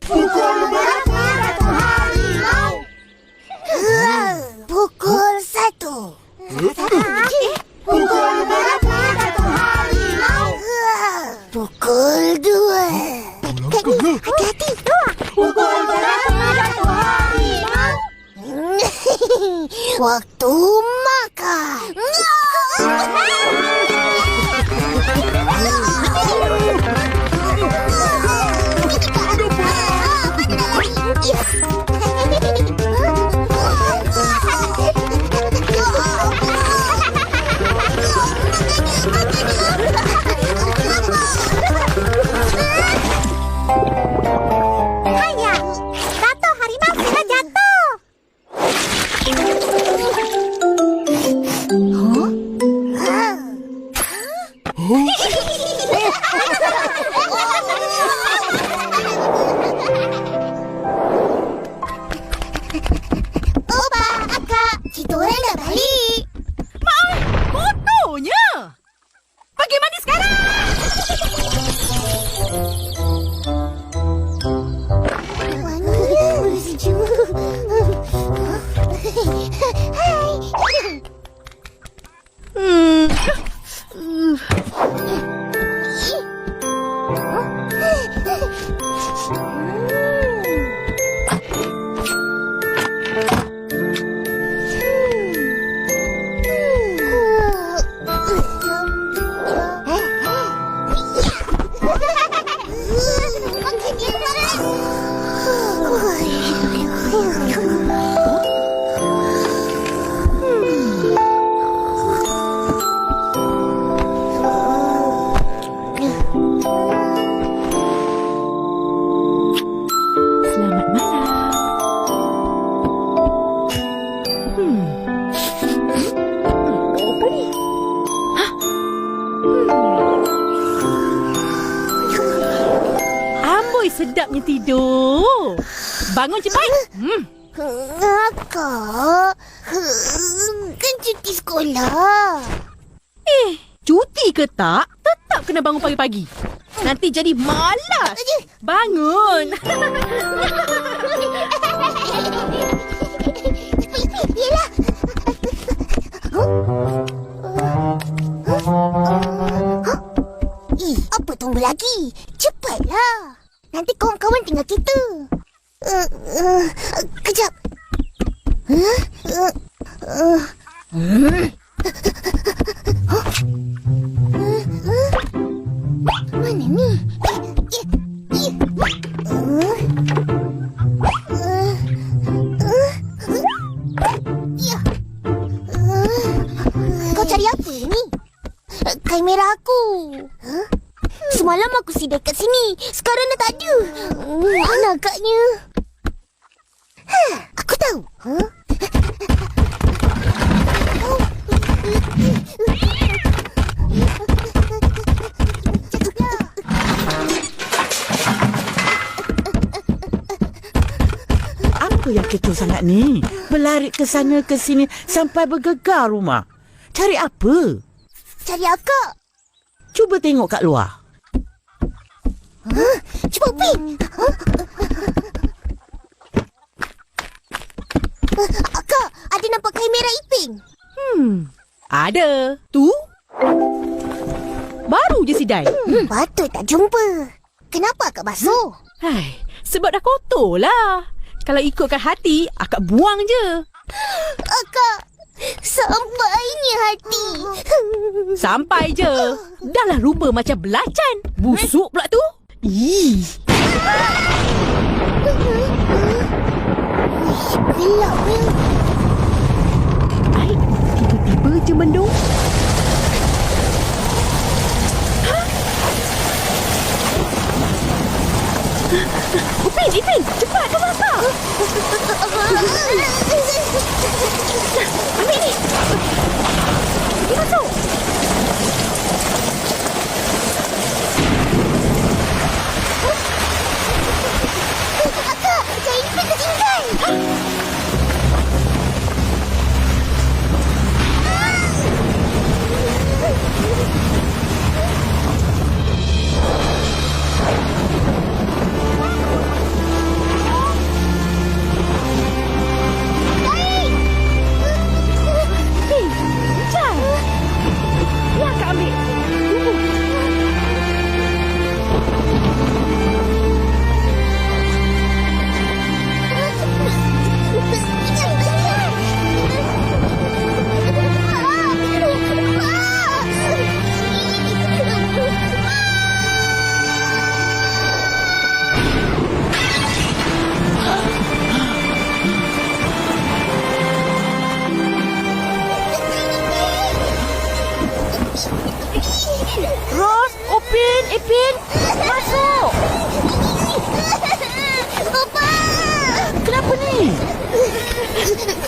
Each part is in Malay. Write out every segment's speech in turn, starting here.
Pukul berapa Datuk Harimau? Pukul 1. Pukul berapa Datuk Harimau? Pukul 2. Hati-hati. Pukul berapa Datuk Harimau? Waktu makan. Ayah, Datuk Harimau sudah jatuh. Oba, Akak, kita orang dah balik. Kotornya. Bagaimana sekarang? Wanginya sejuk. Hai. Selamat malam. Apa ni? Amboi sedapnya tidur. Bangun cepat. Akak, kan cuti sekolah. Cuti ke tak, tetap kena bangun pagi-pagi. Nanti jadi malas. Bangun. Yelah. Apa tunggu lagi? Cepatlah. Nanti kawan-kawan tinggal kita. Kejap. Mana ni? Kau cari apa ni? Kain merah aku. Semalam aku sidai kat sini. Sekarang dah tak ada. Mana agaknya? Aku tahu. Apa yang kecoh sangat ni? Berlari ke sana ke sini sampai bergegar rumah. Cari apa? Cari akak. Cuba tengok kat luar. Cuba Ipin. Akak, ada nampak kain merah Ipin? Ada. Tu. Baru je sidai. Patut tak jumpa. Kenapa akak basuh? Hai, sebab dah kotor lah. Kalau ikutkan hati, akak buang je. Akak, sampainya hati. Sampai je. Dahlah rupa macam belacan. Busuk pula tu. Ih. Gelap ya. Ai, tiba-tiba je mendung. Ipin, cepat ke belakang. Ambil ni. Pergi masuk. Akak, kain Ipin tertinggal.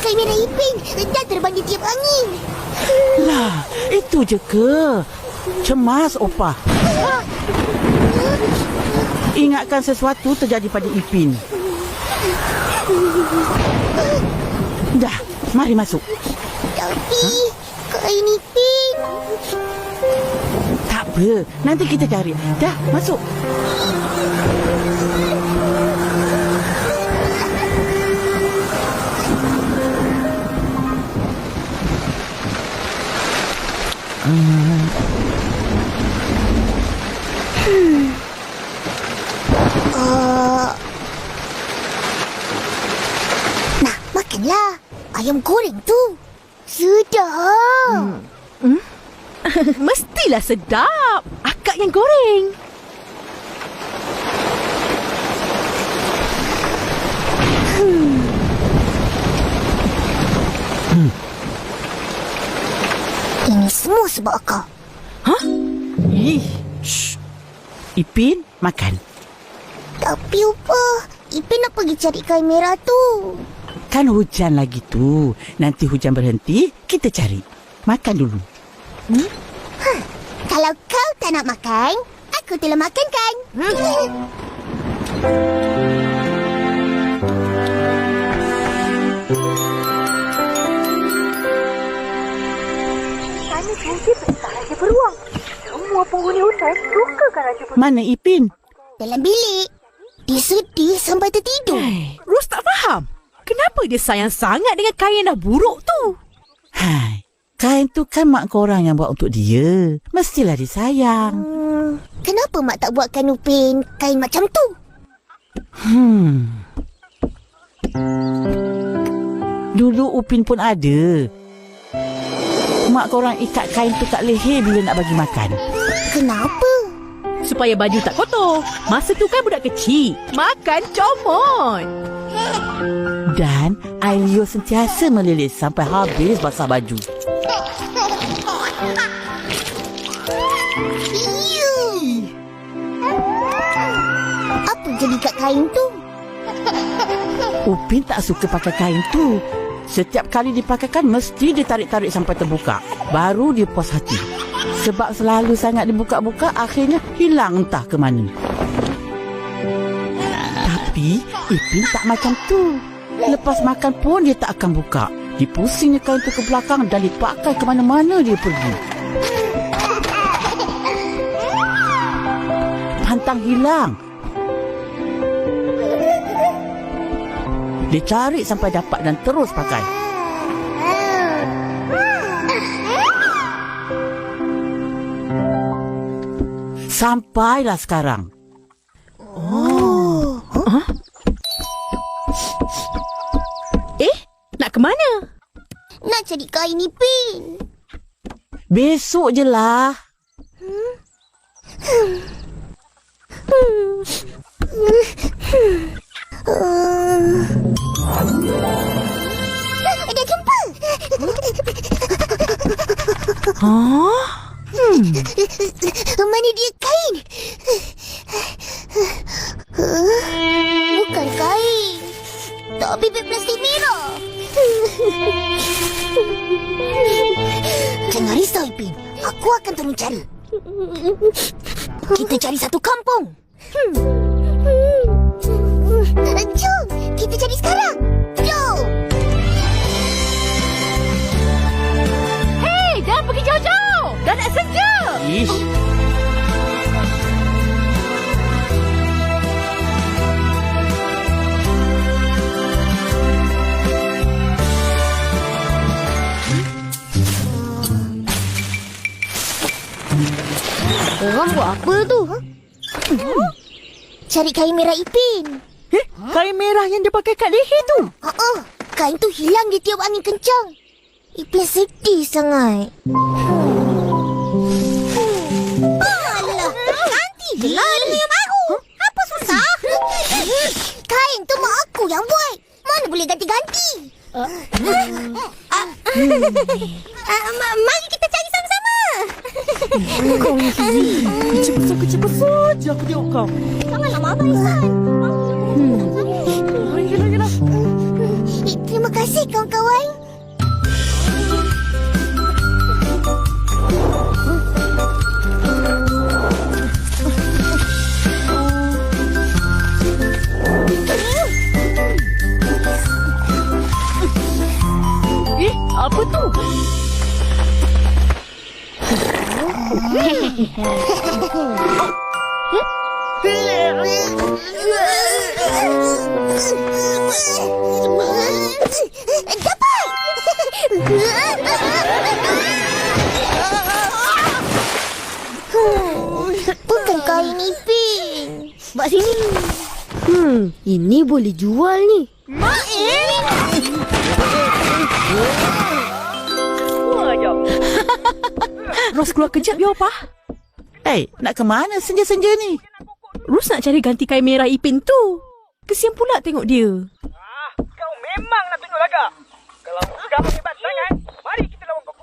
Kain merah Ipin dah terbang di tiap angin. Lah, itu je ke? Cemas, Opah. Ingatkan sesuatu terjadi pada Ipin. Dah, mari masuk. Tapi Kain Ipin. Tak apa, nanti kita cari. Dah, masuk. Nah, makanlah. Ayam goreng tu. Sedap. Mestilah sedap. Akak yang goreng. Ini semua sebab akak. Hah? Ih. Shh. Ipin, makan. Tapi Upa, Ipin nak pergi cari kain merah tu. Kan hujan lagi tu. Nanti hujan berhenti, kita cari. Makan dulu. Kalau kau tak nak makan, aku telah makan kan? Kami fungsi perintah Raja Beruang. Semua penghuni hutan sukakan Raja Beruang. Mana Ipin? Dalam bilik. Dia sedih sampai tertidur. Ros tak faham. Kenapa dia sayang sangat dengan kain yang dah buruk tu? Hai, kain tu kan mak korang yang buat untuk dia. Mestilah disayang. Kenapa mak tak buatkan Upin kain macam tu? Dulu Upin pun ada. Mak korang ikat kain tu kat leher bila nak bagi makan. Kenapa? Supaya baju tak kotor. Masa tu kan budak kecil. Makan comot. Dan air liur sentiasa melilit sampai habis basah baju. Apa jadi kat kain tu? Upin tak suka pakai kain tu. Setiap kali dipakaikan mesti ditarik-tarik sampai terbuka. Baru dia puas hati. Sebab selalu sangat dibuka-buka, akhirnya hilang entah ke mana. Tapi Ipin tak macam tu. Lepas makan pun dia tak akan buka. Dipusingnya kain tu ke belakang dan dipakai ke mana-mana dia pergi. Pantang hilang. Dia cari sampai dapat dan terus pakai. Sampailah sekarang. Nak ke mana? Nak cari kain Ipin. Besok je lah. Dah jumpa. Mana dia kain? Bukan kain. Tak bibit plastik merah. Jangan risau Ipin. Aku akan turun cari. Kita cari satu kampung. Jom, kita cari sekarang. Jom. Hei, jangan pergi jauh-jauh. Dah nak senja. Ish. Orang buat apa tu? Cari kain merah Ipin. Kain merah yang dia pakai kat leher tu. Kain tu hilang di tiup angin kencang. Ipin sedih sangat. Alah, ganti je lah dengan yang baru. Apa susah? Kain tu mak aku yang buat. Mana boleh ganti-ganti? Mari kita cari sama-sama. Kau ni kecil besar je aku tengok kau. Janganlah marah, Isan. Yelah. Terima kasih kasih kawan-kawan. Apa tu? Dapat! Bukan kain Ipin. Mak sini. Ini boleh jual ni. Ros keluar kejap ya, Opah. Nak ke mana senja-senja ni? Ros nak cari ganti kain merah Ipin tu. Kesian pula tengok dia. Kau memang nak tunjuk lagak. Kalau kamu hebat sangat, mari kita lawan kau.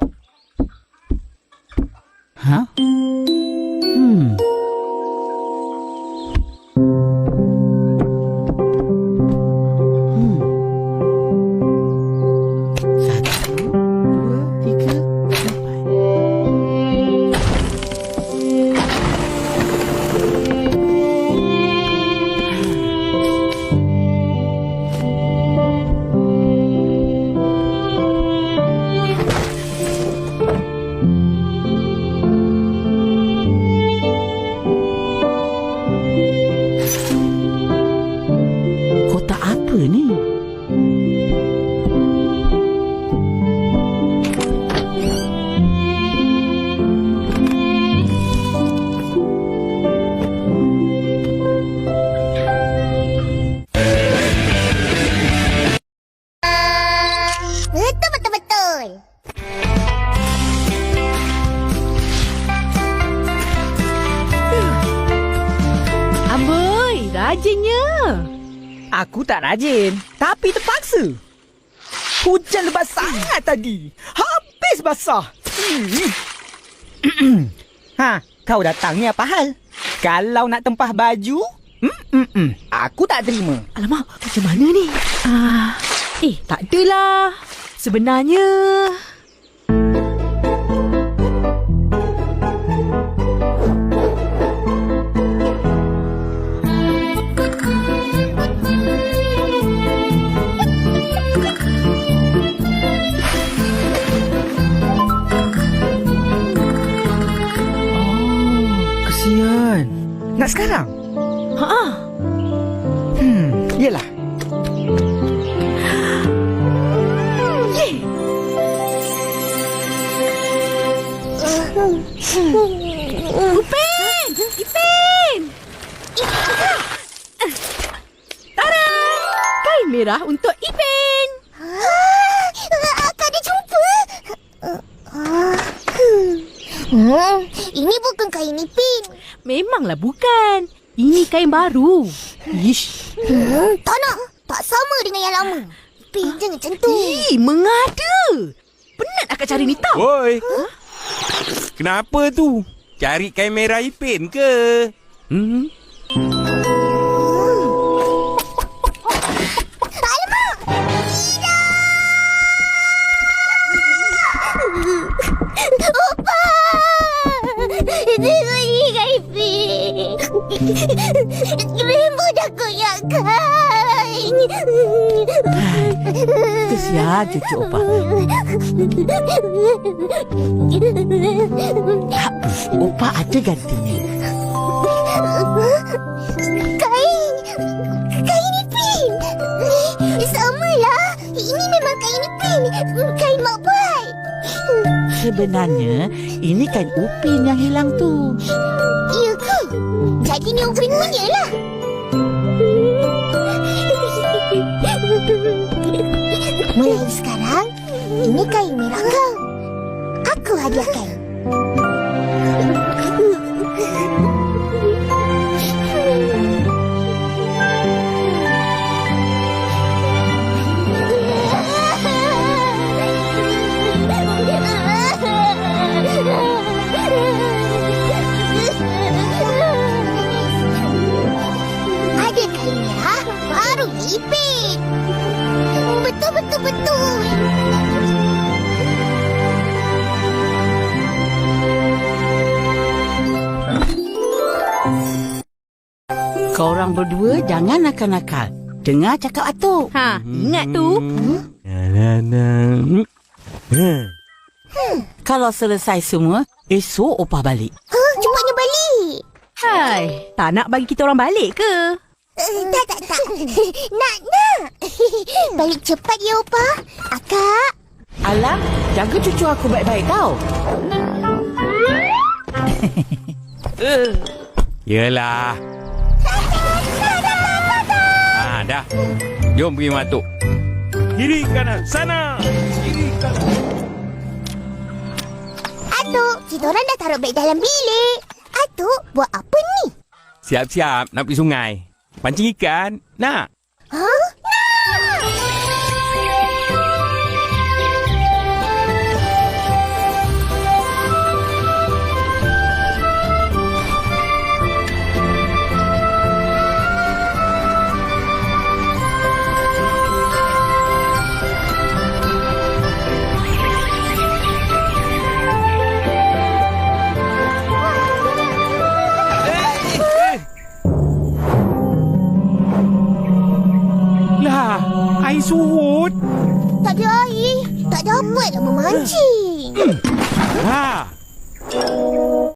Ha? Satu, dua, tiga, empat. Kotak apa ni? Betul-betul. Amboi, rajinnya. Aku tak rajin, tapi terpaksa. Hujan lebat sangat tadi. Habis basah. Kau datang ni apa hal? Kalau nak tempah baju, aku tak terima. Alamak, macam mana ni? Tak adalah. Sebenarnya... Kesian. Nak sekarang? Yelah. Ipin! Ipin! Tada! Kain merah untuk Ipin! Akak ada jumpa. Ini bukan kain Ipin. Memanglah bukan. Ini kain baru. Ish. Tak nak. Tak sama dengan yang lama. Ipin, jangan macam tu. Mengada. Penat akak cari ni tau. Woi. Kenapa tu? Cari kain merah Ipin ke? Alamak! Tidak! Opa! Tengok ni kain Ipin. Rembut dah koyak kain. Kesian cucu Opah. Opah ada gantinya. Kain Ipin. Samalah. Ini memang kain Ipin. Kain mak buat. Sebenarnya ini kain Upin yang hilang tu. Ya ke? Jadi ni Upin punya lah. Mulai sekarang, ini kain merah kau. Aku hadiahkan. Ada kain merah, baru Ipin. Betul-betul. Korang berdua jangan nakal-nakal. Dengar cakap atuk. Ha, ingat tu. Kalau selesai semua, esok opah balik. Cepatnya balik. Hai, tak nak bagi kita orang balik ke? Tak. Nak. Balik cepat ya, Opa. Akak. Alang, jaga cucu aku baik-baik tau. Yelah. Dah. Jom pergi matuk. Kiri kanan sana. Kiri kanan. Atuk, kita orang dah taruh beg dalam bilik. Atuk, buat apa ni? Siap-siap nak pergi sungai. Pancing ikan. Nak? Ha? Lah, air surut. Tak ada air. Tak dapat nak memancing. Ha.